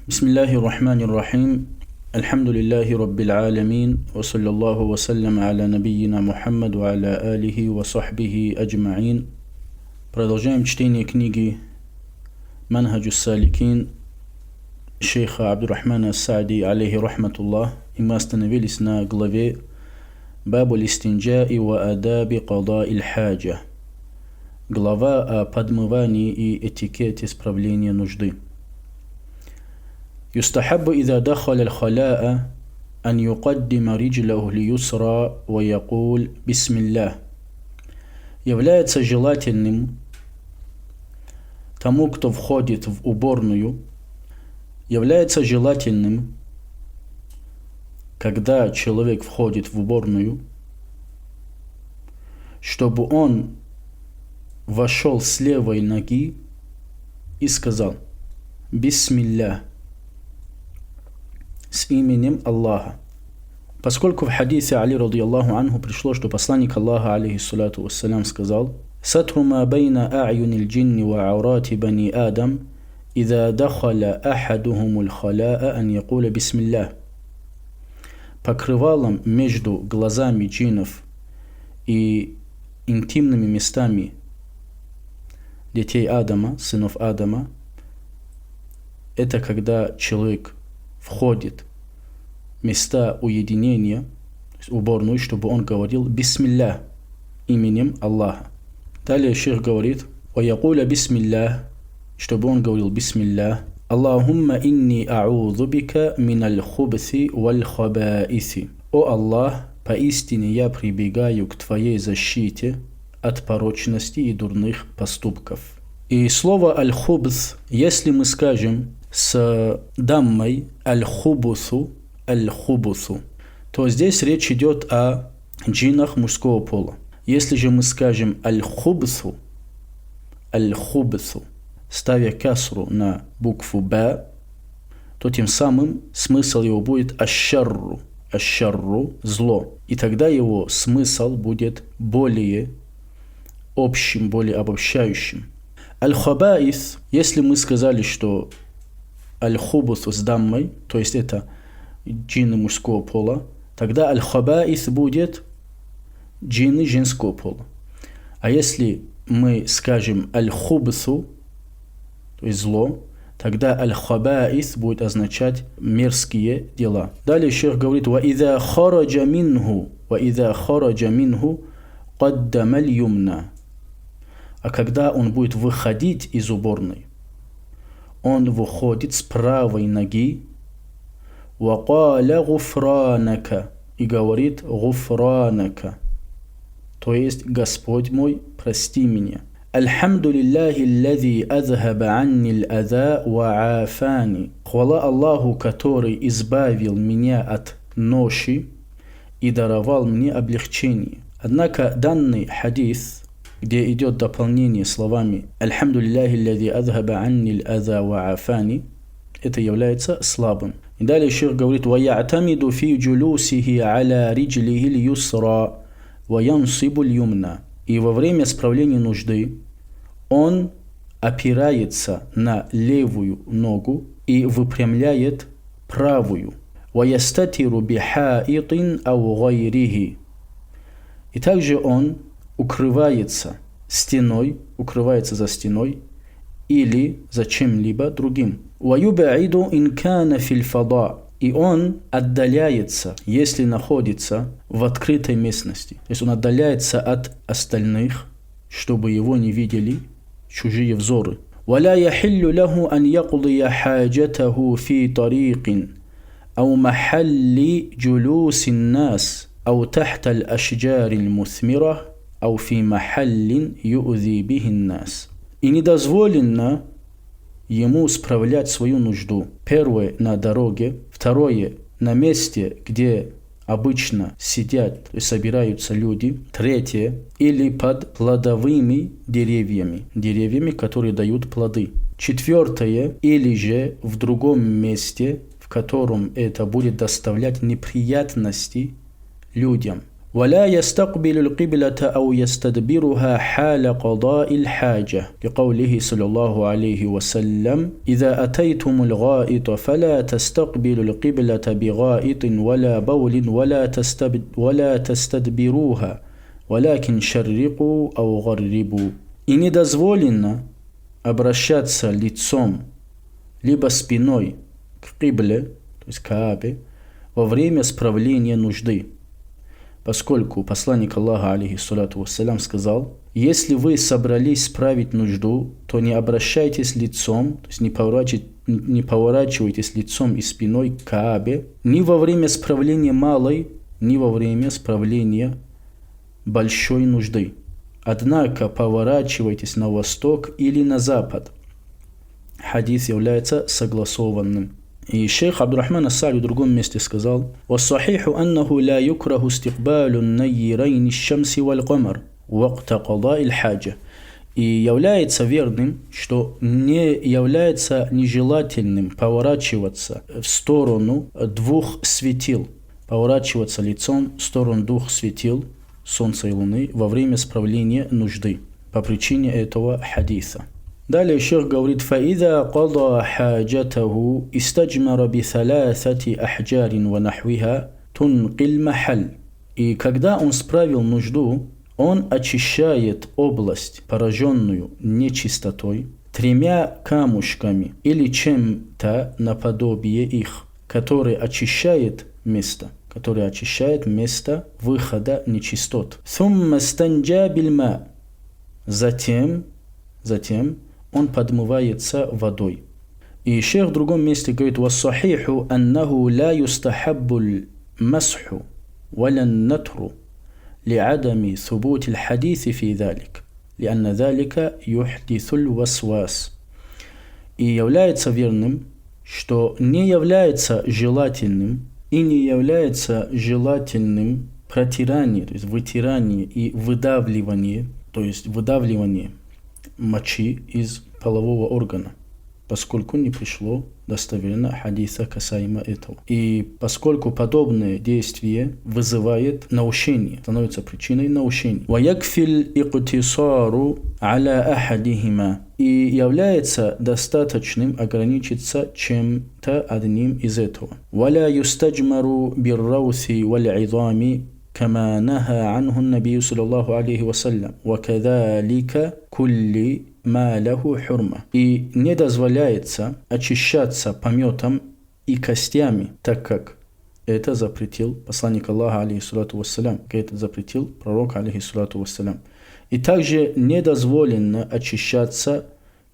Бисмиллахи рахмани рахим. Альхамдулиллахи раббил алямин. Ва саллаллаху ва саллям аля набийина Мухаммад ва аля алихи ва сахбихи аджмаин. Продолжаем чтение книги Манхаджус Саликин шейха Абдуррахмана ас-Саади алейхи рахматуллах. И мы остановились на главе Бабуль истинджаи ва адаби кадаиль хаджа. Глава о подмывании и этикете справления нужды. يستحب إذا دخل الخلاء أن يقدم رجله اليسرى ويقول بسم الله. Является желательным тому, кто входит в уборную, является желательным, когда человек входит в уборную, чтобы он вошел с левой ноги и сказал «Бисмилля» с именем Аллаха. Поскольку в хадисе Али радийаллаху анху пришло, что посланник Аллаха алейхиссалату вассалям сказал «Сатру ма байна а'юнил джинни ва аурати бани Адам иза дахаля ахадухумуль халаа ан якуля бисмилля». Покрывалом между глазами джиннов и интимными местами детей Адама, сынов Адама, это когда человек входит в места уединения, то есть уборную, чтобы он говорил «Бисмилля» именем Аллаха. Далее шейх говорит «Ваякуля бисмилля», чтобы он говорил «Бисмилля». «Аллахумма инни а'удhu бика миналь хубси валь хабаиси». «О Аллах, поистине я прибегаю к Твоей защите от порочности и дурных поступков». И слово «аль-хубс», если мы скажем с даммой аль-хубусу, то здесь речь идет о джиннах мужского пола. Если же мы скажем аль-хубсу, ставя касру на букву «б», то тем самым смысл его будет аш-шарру, зло. И тогда его смысл будет более общим, более обобщающим. Аль-хабаис, если мы сказали, что аль-хубус с даммой, то есть это джинны мужского пола, тогда аль-хабаис будет джинны женского пола. А если мы скажем аль-хубсу, то есть зло, тогда аль-хабаис будет означать мерзкие дела. Далее шейх говорит «Ва иза хараджа минху каддама аль-юмна». А когда он будет выходить из уборной, он выходит с правой ноги «Вакаля гуфранака» и говорит «гуфранака», то есть «Господь мой, прости меня». «Альхамдулиллахи аллази азхаба анни ал-аза ва афани». Хвала Аллаху, который избавил меня от ноши и даровал мне облегчение. Однако данный хадис, где идет дополнение словами «Альхамдулиллахи аллази азхаба анни ал-аза ва афани», это является слабым. И далее шейх говорит «Ва я'тамиду фи джулусихи аля риджлихи л-юсра ва янсибу л-юмна». И во время справления нужды он опирается на левую ногу и выпрямляет правую. «Ва ястатиру бихаитин ау гайрихи». И также он укрывается за стеной или за чем-либо другим. وَيُبْعِدُ إِنْ كَانَ فِي الْفَضَاءِ. И он отдаляется, если находится в открытой местности. То есть он отдаляется от остальных, чтобы его не видели чужие взоры. وَلَا يَحِلُّ لَهُ أَنْ يَقْضِيَ حَاجَتَهُ فِي طَرِيقٍ أَوْ مَحَلِّ جُلُوسِ النَّاسِ أَوْ تَحْتَ الْأَشْجَارِ الْمُثْمِرَةِ أَوْ فِي مَحَلٍّ يُؤْذِي بِهِ النَّاسِ. И недозволено ему справлять свою нужду. Первое – на дороге. Второе – на месте, где обычно сидят и собираются люди. Третье – или под плодовыми деревьями, которые дают плоды. Четвертое – или же в другом месте, в котором это будет доставлять неприятности людям. ولا يستقبل القبلة أو يستدبرها حال قضاء الحاجة لقوله صلى الله عليه وسلم إذا أتيتم الغائط فلا تستقبلوا القبلة بغائط ولا بول ولا تستدبروها ولكن شرقوا أو غربوا. И недозволено обращаться лицом либо спиной к кибле, то есть Каабе, во время справления нужды. Поскольку посланник Аллаха, алейхиссалату вассалям, сказал: если вы собрались справить нужду, то не обращайтесь лицом, то есть не поворачивайтесь лицом и спиной к Каабе ни во время справления малой, ни во время справления большой нужды. Однако поворачивайтесь на восток или на запад. Хадис является согласованным. И шейх Абдурахман ас-Са'ди в другом месте сказал: «Вассахиху аннаху ла юкраху истикбалу найрайни ш-шамси валь-камар вакта када'иль хаджа». И является верным, что не является нежелательным поворачиваться в сторону двух светил, поворачиваться лицом в сторону двух светил, солнца и луны, во время справления нужды, по причине этого хадиса. Далее шейх говорит: فَإِذَا قَضَى حَاجَتَهُ إِسْتَجْمَرَ بِثَلَاثَةِ أَحْجَارٍ وَنَحْوِهَا تُنْقِي الْمَحَلَّ. И когда он справил нужду, он очищает область, пораженную нечистотой, 3 камушками или чем-то наподобие их, который очищает место выхода нечистот. ثُمَّ اسْتَنْجَى بِالْمَاءِ. Затем он подмывается водой. И шейх в другом месте говорит: «Вассахиху аннаху ла юстахаббу масху валя натру ли'адами thubути аль-хадиси фи залик, ли'анна залика юхдису аль-васвас». И является верным, что не является желательным протирание, то есть вытирание и выдавливание, мочи из полового органа, поскольку не пришло достоверно хадиса касаемо этого. И поскольку подобное действие вызывает наущение, становится причиной наущения. وَيَكْفِي الْإِقْتِصَارُ عَلَى أَحَدِهِمَا. И является достаточным ограничиться чем-то одним из этого. وَلَا يُسْتَجْمَرُ بِالرَّوْثِ وَالْعِظَامِ كما نهى عنه النبي صلى الله عليه وسلم وكذلك كل ما له حرمة. И не дозволяется очищаться пометом и костями, так как это запретил посланник Аллаха, алейхиссалату вассалям, это запретил пророк, алейхиссалату вассалям. И также не дозволено очищаться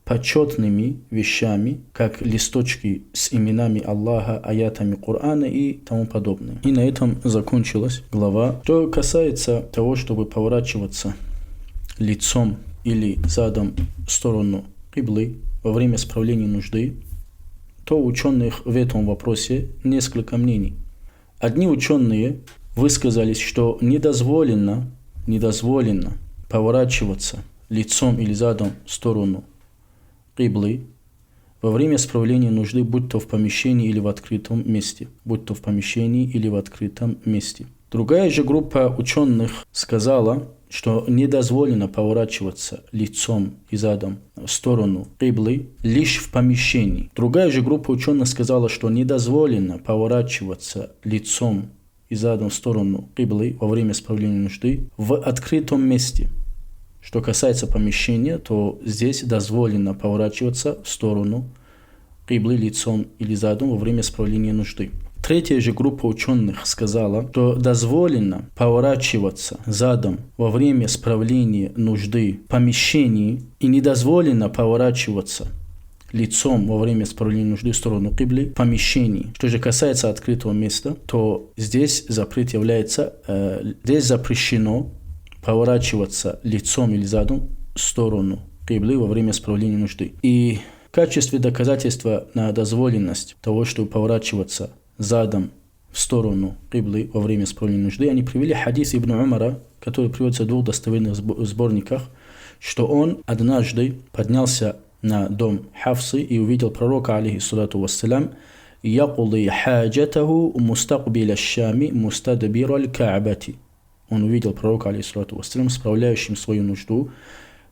почетными вещами, как листочки с именами Аллаха, аятами Корана и тому подобное. И на этом закончилась глава. Что касается того, чтобы поворачиваться лицом или задом в сторону киблы во время справления нужды, то у ученых в этом вопросе несколько мнений. Одни ученые высказались, что недозволено поворачиваться лицом или задом в сторону киблы во время справления нужды, будь то в помещении или в открытом месте. Другая же группа ученых сказала, что недозволено поворачиваться лицом и задом в сторону киблы лишь в помещении. Другая же группа ученых сказала, что недозволено поворачиваться лицом и задом в сторону киблы во время справления нужды в открытом месте. Что касается помещения, то здесь дозволено поворачиваться в сторону киблы лицом или задом во время справления нужды. Третья же группа ученых сказала, что дозволено поворачиваться задом во время справления нужды в помещении и не дозволено поворачиваться лицом во время справления нужды в сторону киблы в помещении. Что же касается открытого места, то здесь запрещено поворачиваться лицом или задом в сторону киблы во время справления нужды. И в качестве доказательства на дозволенность того, чтобы поворачиваться задом в сторону киблы во время справления нужды, они привели хадис Ибн Умара, который приводится в 2 достоверных сборниках, что он однажды поднялся на дом Хафсы и увидел пророка, алейхиссалату вассалям, «Якуды хаджатаху мустакбиля шами мустадбира аль-Ка'бати». он увидел пророка, алейхиссалату вассалям, справляющим свою нужду,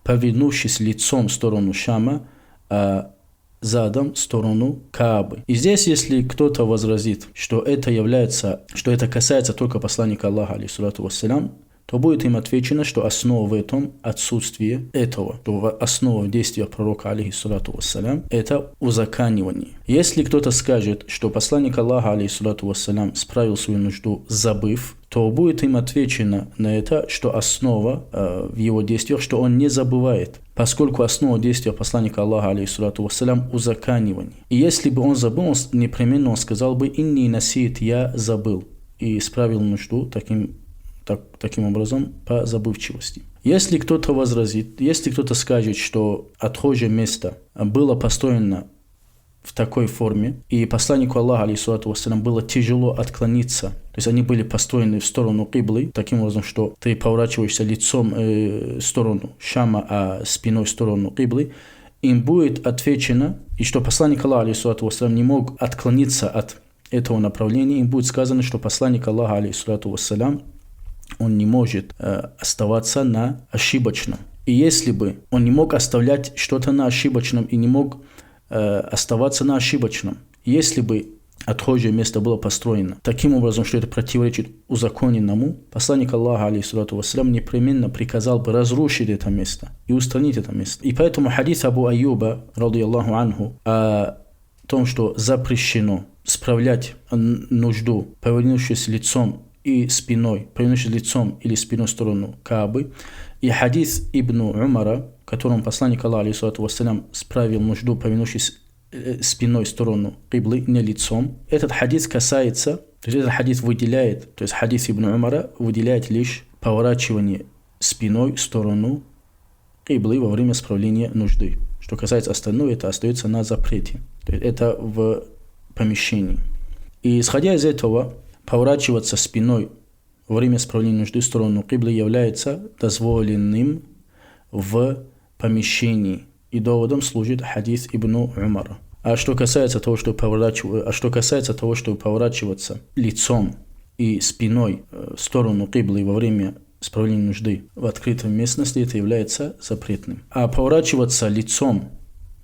повернувшись лицом в сторону Шама, а задом в сторону Каабы. И здесь, если кто-то возразит, что это касается только посланника Аллаха, алейхиссалату вассалям, то будет им отвечено, что основа в этом отсутствие этого, что основа в действиях пророка, алейхиссалату вассалям, это узаканивание. Если кто-то скажет, что посланник Аллаха, алейхиссалату вассалям, справил свою нужду, забыв, то будет им отвечено на это, что основа в его действиях, что он не забывает, поскольку основа действия посланника Аллаха, алейхиссалату вассалям, узаканивание. И если бы он забыл, непременно он сказал бы «инни насит», я забыл, и исправил нужду таким образом по забывчивости. Если кто-то возразит, если кто-то скажет, что отхожее место было построено в такой форме, и посланнику Аллаха, алейхиссалату вассалям, было тяжело отклониться, то есть они были построены в сторону Киблы, таким образом, что ты поворачиваешься лицом в сторону Шама, а спиной в сторону Киблы, им будет отвечено, и что посланник Аллаха, алейхиссалату вассалям, не мог отклониться от этого направления, им будет сказано, что посланник Аллаха, алейхиссалату вассалям, он не может оставаться на ошибочном. И если бы он не мог оставлять что-то на ошибочном и не мог оставаться на ошибочном, если бы отхожее место было построено таким образом, что это противоречит узаконенному, посланник Аллаха, алейхиссалату вассалям, непременно приказал бы разрушить это место и устранить это место. И поэтому хадис Абу Аюба, радийаллаху анху, о том, что запрещено справлять нужду, повернувшись лицом и спиной, повернувшись лицом или спиной в сторону Каабы, и хадис Ибн Умара, в котором посланник Аллаха, алейхиссалату вассалям, справил нужду, повернувшись спиной в сторону Киблы, не лицом. Этот хадис касается, то есть этот хадис выделяет, то есть хадис Ибн Умара выделяет лишь поворачивание спиной в сторону Киблы во время справления нужды. Что касается остального, это остается на запрете. То есть это в помещении. И исходя из этого, поворачиваться спиной во время справления нужды в сторону Киблы является дозволенным в помещении. И доводом служит хадис Ибн Умара. А что касается того, чтобы поворачиваться лицом и спиной в сторону Киблы во время справления нужды в открытой местности, это является запретным. А поворачиваться лицом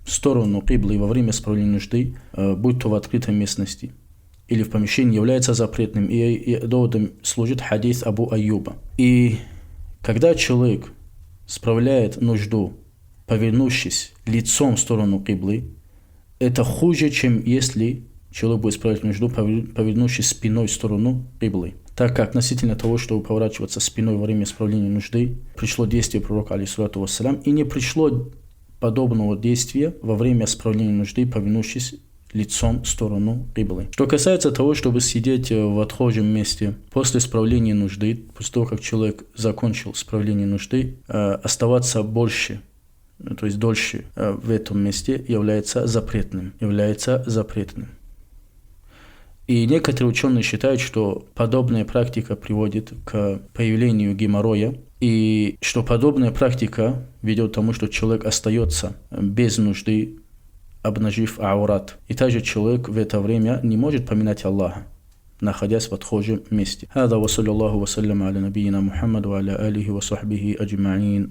в сторону Киблы во время справления нужды, будь то в открытой местности или в помещении, является запретным. И доводом служит хадис Абу Аюба. И когда человек справляет нужду, повернувшись лицом в сторону Киблы, это хуже, чем если человек будет справлять нужду, повернувшись спиной в сторону Киблы. Так как относительно того, чтобы поворачиваться спиной во время исправления нужды, пришло действие пророка, алейхиссалату вассалям, и не пришло подобного действия во время исправления нужды, повернувшись лицом в сторону Киблы. Что касается того, чтобы сидеть в отхожем месте после исправления нужды, после того, как человек закончил исправление нужды, оставаться больше, то есть дольше в этом месте является запретным. И некоторые ученые считают, что подобная практика приводит к появлению геморроя, и что подобная практика ведет к тому, что человек остается без нужды, обнажив аурат. И также человек в это время не может поминать Аллаха, находясь в отхожем месте. هذا وصلى الله وسلم على نبينا محمد وعلى آله وصحبه أجمعين.